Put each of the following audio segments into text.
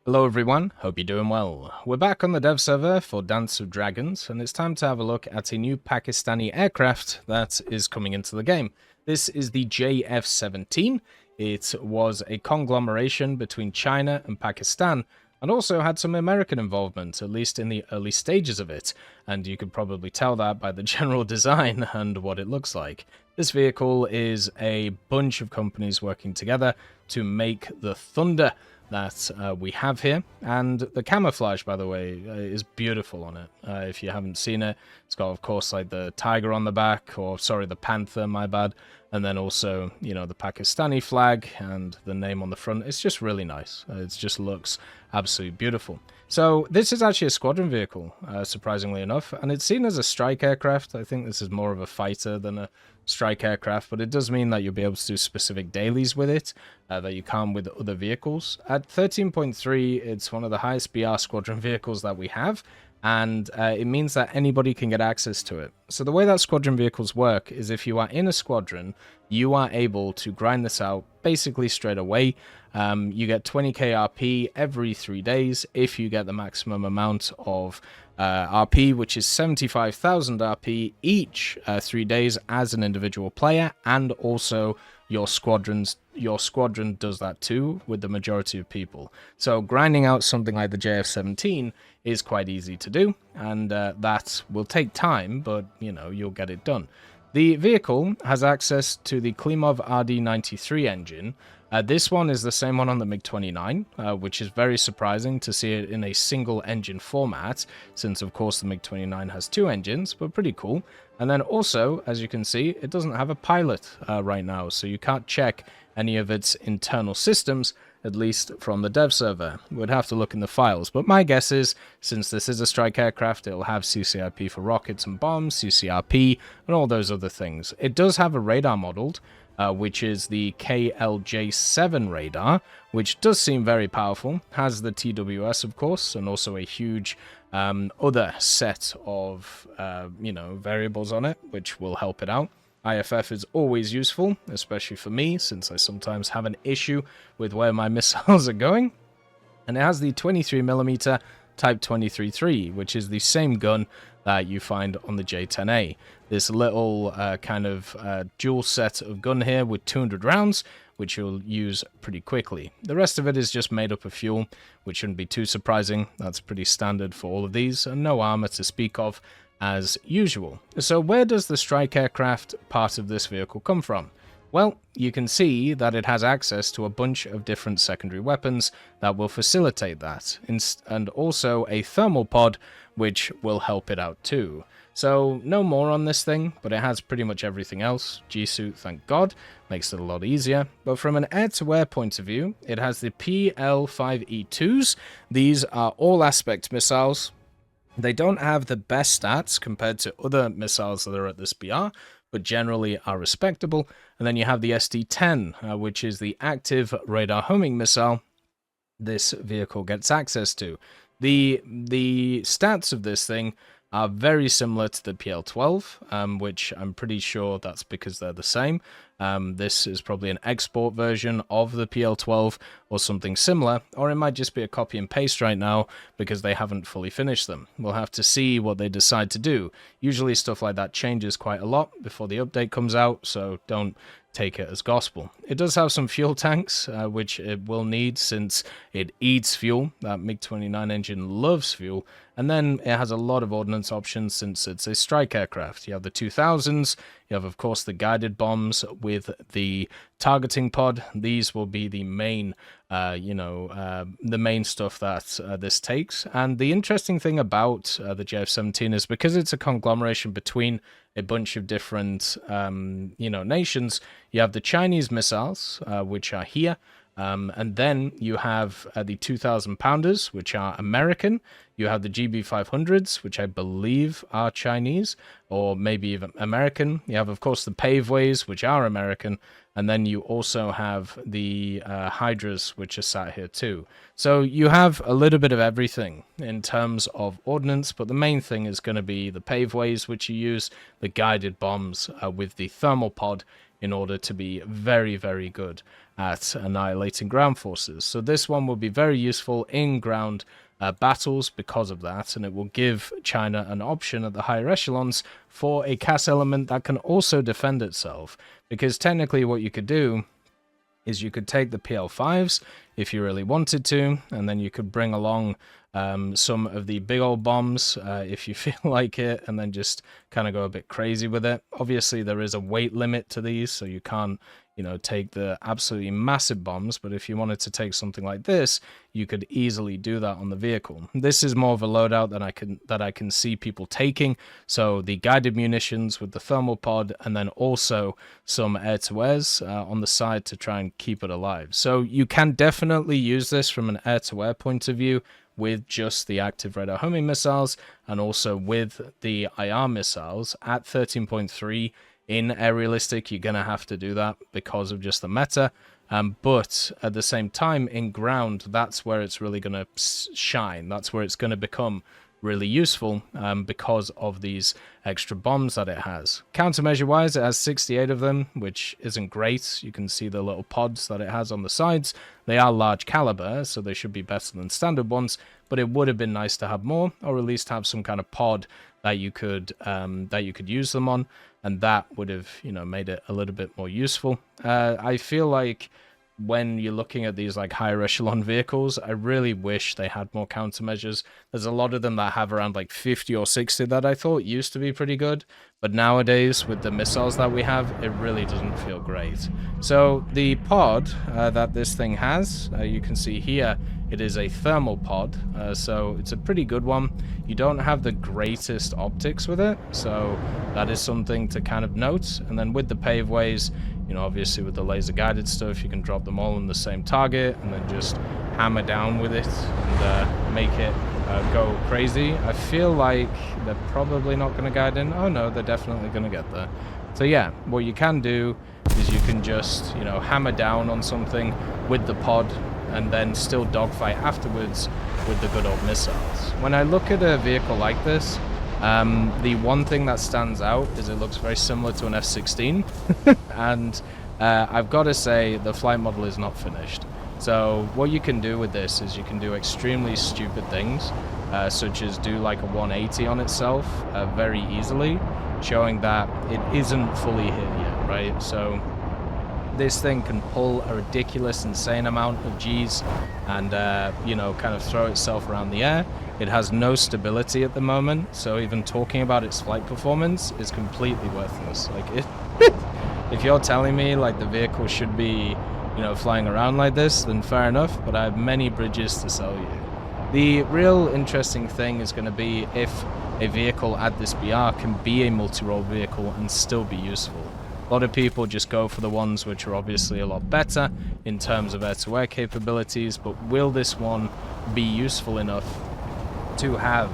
Hello everyone, hope you're doing well. We're back on the dev server for Dance of Dragons, and it's time to have a look at a new Pakistani aircraft that is coming into the game. This is the JF-17. It was a conglomeration between China and Pakistan, and also had some American involvement, at least in the early stages of it, and you could probably tell that by the general design and what it looks like. This vehicle is a bunch of companies working together to make the Thunder that we have here, and the camouflage, by the way, is beautiful on it. If you haven't seen it, it's got, of course, like the tiger on the back, or sorry, the panther, my bad, and then also, you know, the Pakistani flag and the name on the front. It's just really nice. It just looks absolutely beautiful. So this is actually a squadron vehicle, surprisingly enough, and it's seen as a strike aircraft. I think this is more of a fighter than a strike aircraft, but it does mean that you'll be able to do specific dailies with it that you can't with other vehicles. At 13.3, it's one of the highest BR squadron vehicles that we have, and it means that anybody can get access to it. So the way that squadron vehicles work is if you are in a squadron, you are able to grind this out basically straight away. You get 20k RP every 3 days if you get the maximum amount of RP, which is 75,000 RP each 3 days as an individual player, and also your squadron does that too with the majority of people. So grinding out something like the JF-17 is quite easy to do, and that will take time, but you know, you'll get it done. The vehicle has access to the Klimov RD-93 engine. This one is the same one on the MiG-29, which is very surprising to see it in a single engine format, since of course the MiG-29 has two engines, but pretty cool. And then also, as you can see, it doesn't have a pilot right now, so you can't check any of its internal systems, at least from the dev server. We'd have to look in the files, but my guess is, since this is a strike aircraft, it'll have CCIP for rockets and bombs, CCRP, and all those other things. It does have a radar modeled, which is the KLJ-7 radar, which does seem very powerful. Has the TWS, of course, and also a huge other set of, you know, variables on it, which will help it out. IFF is always useful, especially for me, since I sometimes have an issue with where my missiles are going. And it has the 23mm Type 23-3, which is the same gun that you find on the J-10A. This little kind of dual set of gun here with 200 rounds, which you'll use pretty quickly. The rest of it is just made up of fuel, which shouldn't be too surprising. That's pretty standard for all of these, and no armor to speak of as usual. So where does the strike aircraft part of this vehicle come from? Well, you can see that it has access to a bunch of different secondary weapons that will facilitate that, and also a thermal pod, which will help it out too. So, no more on this thing, but it has pretty much everything else. G-Suit, thank God, makes it a lot easier. But from an air-to-air point of view, it has the PL-5E2s. These are all-aspect missiles. They don't have the best stats compared to other missiles that are at this BR, but generally are respectable. And then you have the SD-10, which is the active radar homing missile this vehicle gets access to. The stats of this thing are very similar to the PL-12, which I'm pretty sure that's because they're the same. This is probably an export version of the PL-12 or something similar, or it might just be a copy and paste right now because they haven't fully finished them. We'll have to see what they decide to do. Usually stuff like that changes quite a lot before the update comes out, so don't take it as gospel. It does have some fuel tanks, which it will need since it eats fuel. That MiG-29 engine loves fuel. And then it has a lot of ordnance options since it's a strike aircraft. You have the 2000s, you have, of course, the guided bombs with the targeting pod. These will be the main, the main stuff that this takes. And the interesting thing about the JF-17 is because it's a conglomeration between a bunch of different, nations, you have the Chinese missiles, which are here. And then you have the 2,000 pounders, which are American. You have the GB500s, which I believe are Chinese, or maybe even American. You have, of course, the Paveways, which are American. And then you also have the Hydras, which are sat here too. So you have a little bit of everything in terms of ordnance, but the main thing is going to be the Paveways, which you use, the guided bombs with the thermal pod, in order to be very, very good. at annihilating ground forces. So this one will be very useful in ground battles because of that, and it will give China an option at the higher echelons for a CAS element that can also defend itself. Because technically what you could do is you could take the PL5s if you really wanted to, and then you could bring along some of the big old bombs if you feel like it, and then just kind of go a bit crazy with it. Obviously, there is a weight limit to these, so you can't, take the absolutely massive bombs, but if you wanted to take something like this, you could easily do that on the vehicle. This is more of a loadout that I can see people taking, so the guided munitions with the thermal pod, and then also some air-to-airs on the side to try and keep it alive. So you can definitely use this from an air-to-air point of view, with just the active radar homing missiles, and also with the IR missiles at 13.3 in aerialistic. You're going to have to do that because of just the meta, but at the same time in ground, that's where it's really going to shine. That's where it's going to become really useful because of these extra bombs that it has. Countermeasure wise, it has 68 of them, which isn't great. You can see the little pods that it has on the sides. They are large caliber, so they should be better than standard ones, but it would have been nice to have more, or at least have some kind of pod that you could use them on, and that would have made it a little bit more useful. I feel like when you're looking at these like higher echelon vehicles, I really wish they had more countermeasures. There's a lot of them that have around like 50 or 60 that I thought used to be pretty good, but nowadays with the missiles that we have, it really doesn't feel great. So the pod that this thing has, you can see here, it is a thermal pod, so it's a pretty good one. You don't have the greatest optics with it, so that is something to kind of note. And then with the paveways, obviously with the laser guided stuff, you can drop them all on the same target and then just hammer down with it and make it go crazy. I feel like they're probably not going to guide in. Oh no, they're definitely going to get there. So yeah, what you can do is you can just, hammer down on something with the pod and then still dogfight afterwards with the good old missiles. When I look at a vehicle like this, the one thing that stands out is it looks very similar to an F-16, and I've got to say the flight model is not finished. So what you can do with this is you can do extremely stupid things, such as do like a 180 on itself very easily, showing that it isn't fully hit yet, right? So this thing can pull a ridiculous, insane amount of G's and, kind of throw itself around the air. It has no stability at the moment, so even talking about its flight performance is completely worthless. Like, if you're telling me, like, the vehicle should be, flying around like this, then fair enough, but I have many bridges to sell you. The real interesting thing is going to be if a vehicle at this BR can be a multi-role vehicle and still be useful. A lot of people just go for the ones which are obviously a lot better in terms of air-to-air capabilities, but will this one be useful enough to have,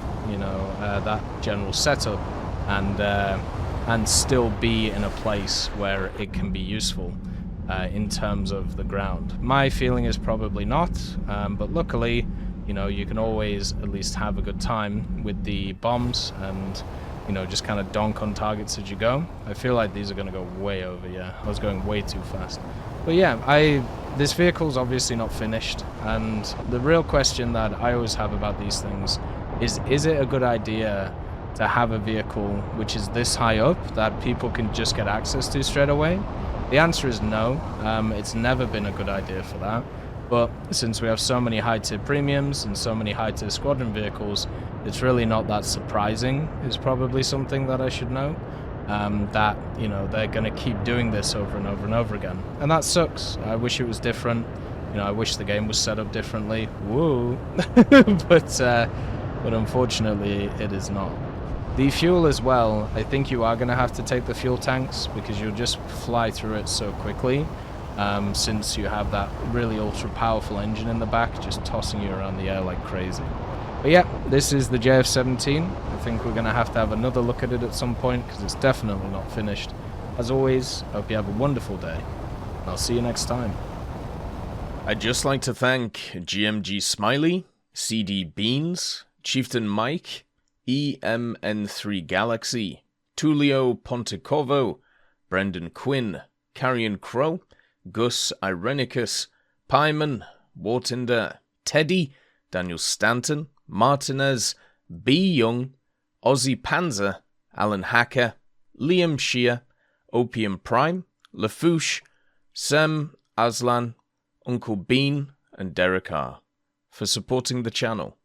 that general setup and still be in a place where it can be useful in terms of the ground? My feeling is probably not, but luckily, you can always at least have a good time with the bombs and just kind of donk on targets as you go. I feel like these are going to go way over. Yeah, I was going way too fast. But yeah, this vehicle's obviously not finished, and the real question that I always have about these things is it a good idea to have a vehicle which is this high up that people can just get access to straight away? The answer is no. It's never been a good idea for that. But since we have so many high-tier premiums and so many high-tier squadron vehicles, it's really not that surprising, is probably something that I should know. That, they're going to keep doing this over and over and over again. And that sucks. I wish it was different. I wish the game was set up differently. Woo! But unfortunately, it is not. The fuel as well, I think you are going to have to take the fuel tanks because you'll just fly through it so quickly. Since you have that really ultra powerful engine in the back just tossing you around the air like crazy. But yeah, this is the JF-17. I think we're going to have another look at it at some point because it's definitely not finished. As always, I hope you have a wonderful day, and I'll see you next time. I'd just like to thank GMG Smiley, CD Beans, Chieftain Mike, EMN3 Galaxy, Tulio Pontecorvo, Brendan Quinn, Carrion Crow, Gus Irenicus, Pyman, Wartinder, Teddy, Daniel Stanton, Martinez, B. Young, Ozzy Panzer, Alan Hacker, Liam Shear, Opium Prime, Lafouche, Sem, Aslan, Uncle Bean, and Derek R. for supporting the channel.